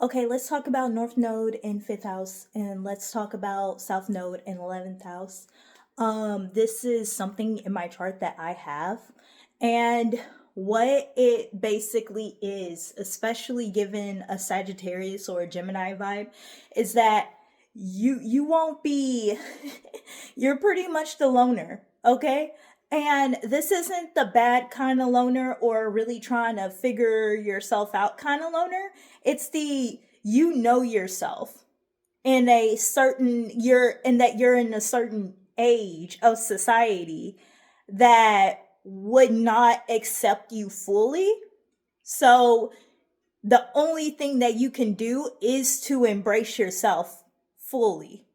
Okay, let's talk about North Node in fifth house, and let's talk about South Node in 11th house. This is something in my chart that I have, and what it basically is, especially given a Sagittarius or a Gemini vibe, is that you won't be you're pretty much the loner, okay? And this isn't the bad kind of loner or really trying to figure yourself out kind of loner. It's the you know yourself in a certain you're in a certain age of society that would not accept you fully. So the only thing that you can do is to embrace yourself fully.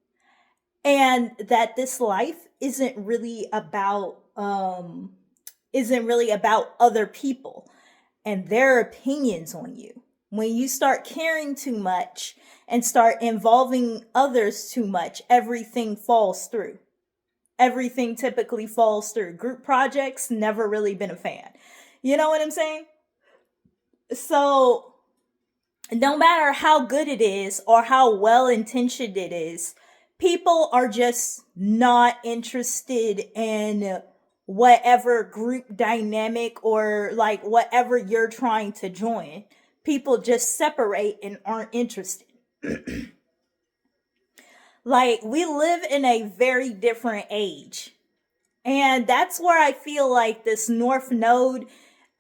And that this life isn't really about other people and their opinions on you. When you start caring too much and start involving others too much, everything falls through. Everything typically falls through. Group projects, never really been a fan. You know what I'm saying? So, no matter how good it is or how well intentioned it is, people are just not interested in whatever group dynamic or like whatever you're trying to join. People just separate and aren't interested. Like, we live in a very different age. And that's where I feel like this North Node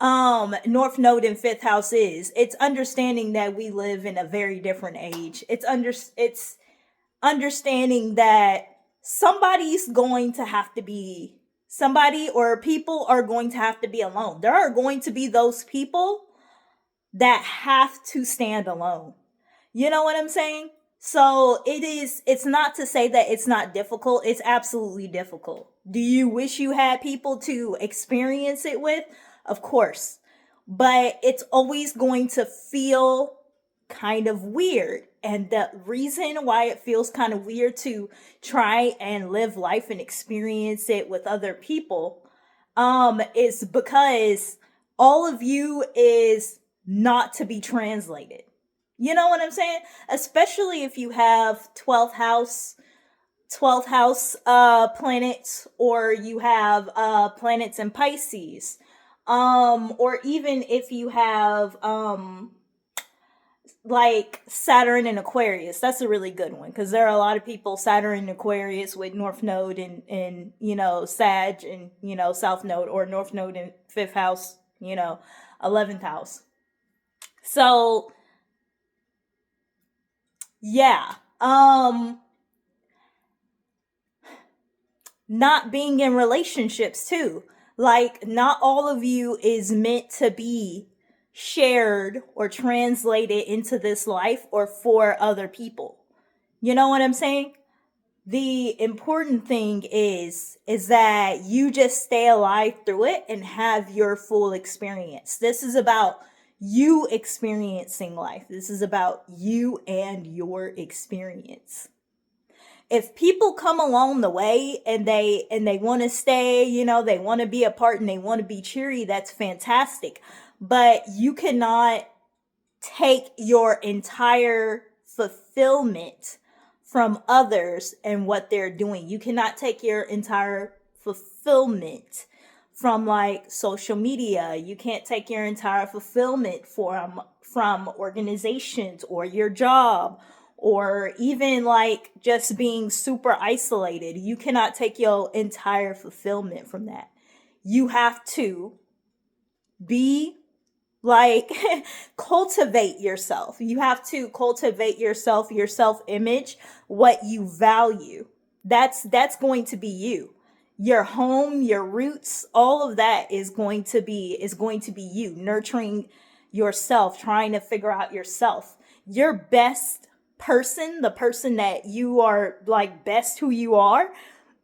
in fifth house is. It's understanding that we live in a very different age. It's understanding that somebody's going to have to be somebody, or people are going to have to be alone. There are going to be those people that have to stand alone. You know what I'm saying? So it's not to say that it's not difficult. It's absolutely difficult. Do you wish you had people to experience it with? Of course. But it's always going to feel kind of weird. And the reason why it feels kind of weird to try and live life and experience it with other people is because all of you is not to be translated. You know what I'm saying? Especially if you have 12th house planets, or you have planets in Pisces. Or even if you have like Saturn and Aquarius. That's a really good one because there are a lot of people Saturn and Aquarius with North Node and Sag and South Node, or North Node in fifth house, 11th house. So yeah, not being in relationships too. Like, not all of you is meant to be shared or translated into this life or for other people. You know what I'm saying? The important thing is that you just stay alive through it and have your full experience. This is about you experiencing life. This is about you and your experience. If people come along the way and they want to stay, they want to be a part and they want to be cheery, that's fantastic. But you cannot take your entire fulfillment from others and what they're doing. You cannot take your entire fulfillment from like social media. You can't take your entire fulfillment from organizations or your job, or even like just being super isolated. You cannot take your entire fulfillment from that. You have to be like cultivate yourself. You have to cultivate yourself, your self-image, what you value. That's going to be you. Your home, your roots, all of that is going to be you, nurturing yourself, trying to figure out yourself. Your best person, the person that you are like best who you are,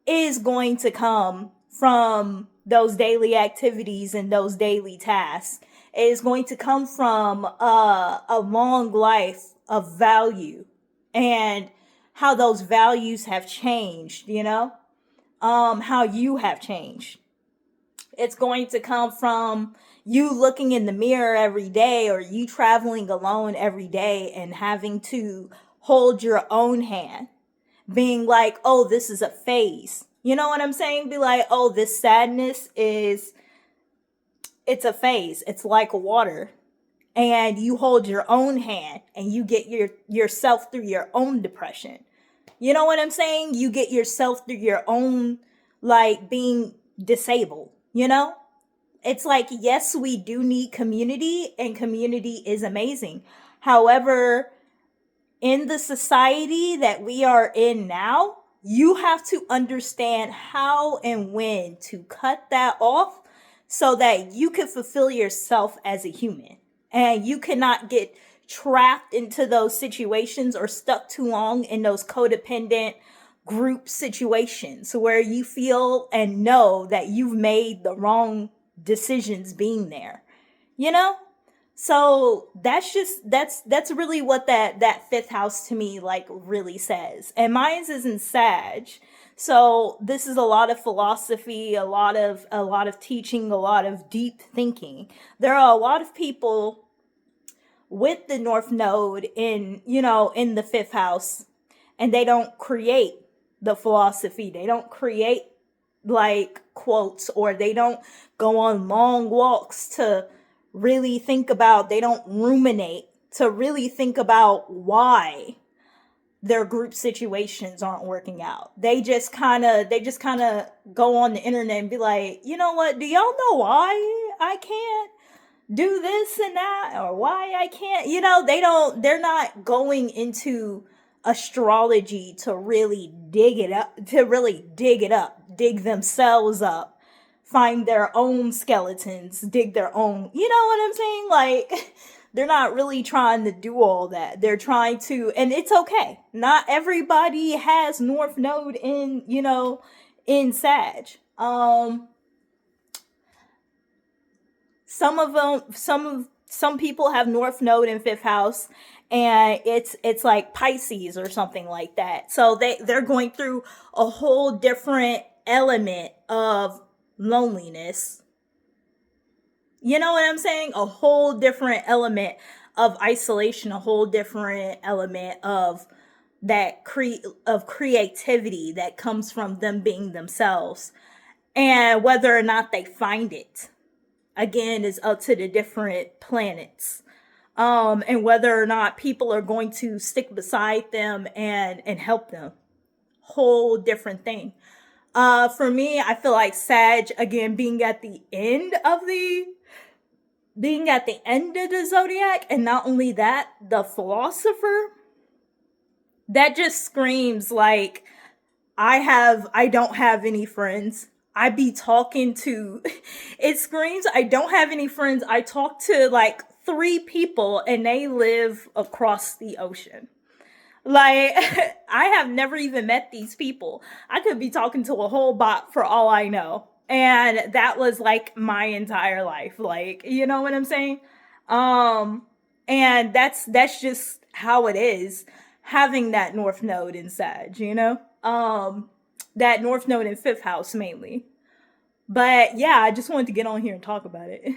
is going to come from those daily activities and those daily tasks. It is going to come from a long life of value and how those values have changed, how you have changed. It's going to come from, you looking in the mirror every day, or you traveling alone every day and having to hold your own hand, being like, oh, this is a phase. You know what I'm saying? Be like, oh, this sadness is, it's a phase. It's like water. And you hold your own hand and you get yourself through your own depression. You know what I'm saying? You get yourself through your own, like, being disabled, you know? It's like, yes, we do need community, and community is amazing. However, in the society that we are in now, you have to understand how and when to cut that off so that you can fulfill yourself as a human. And you cannot get trapped into those situations or stuck too long in those codependent group situations where you feel and know that you've made the wrong decisions being there. You know? So that's really what that fifth house to me like really says. And mine's is in Sag. So this is a lot of philosophy, a lot of teaching, a lot of deep thinking. There are a lot of people with the North Node in the fifth house, and they don't create the philosophy. They don't create like quotes, or they don't go on long walks to really think about, they don't ruminate to really think about why their group situations aren't working out. They just kind of go on the internet and be like, you know what, do y'all know why I can't do this and that, or why I can't, they're not going into astrology to really dig it up, dig themselves up, find their own skeletons, dig their own, you know what I'm saying? Like, they're not really trying to do all that. They're trying to, and it's okay. Not everybody has North Node in Sag. Some people have North Node in fifth house, and it's like Pisces or something like that. So they're going through a whole different element of loneliness. You know what I'm saying? A whole different element of isolation, a whole different element of of creativity that comes from them being themselves. And whether or not they find it, again, is up to the different planets. And whether or not people are going to stick beside them and help them. Whole different thing. For me, I feel like Sag, again, being at the end of the zodiac, and not only that, the philosopher, that just screams like, I don't have any friends. I be talking to, it screams, I don't have any friends. I talk to like 3 people and they live across the ocean. Like, I have never even met these people. I could be talking to a whole bot for all I know. And that was like my entire life. Like, you know what I'm saying? And that's just how it is, having that North Node in Sag, that North Node in fifth house mainly. But yeah, I just wanted to get on here and talk about it.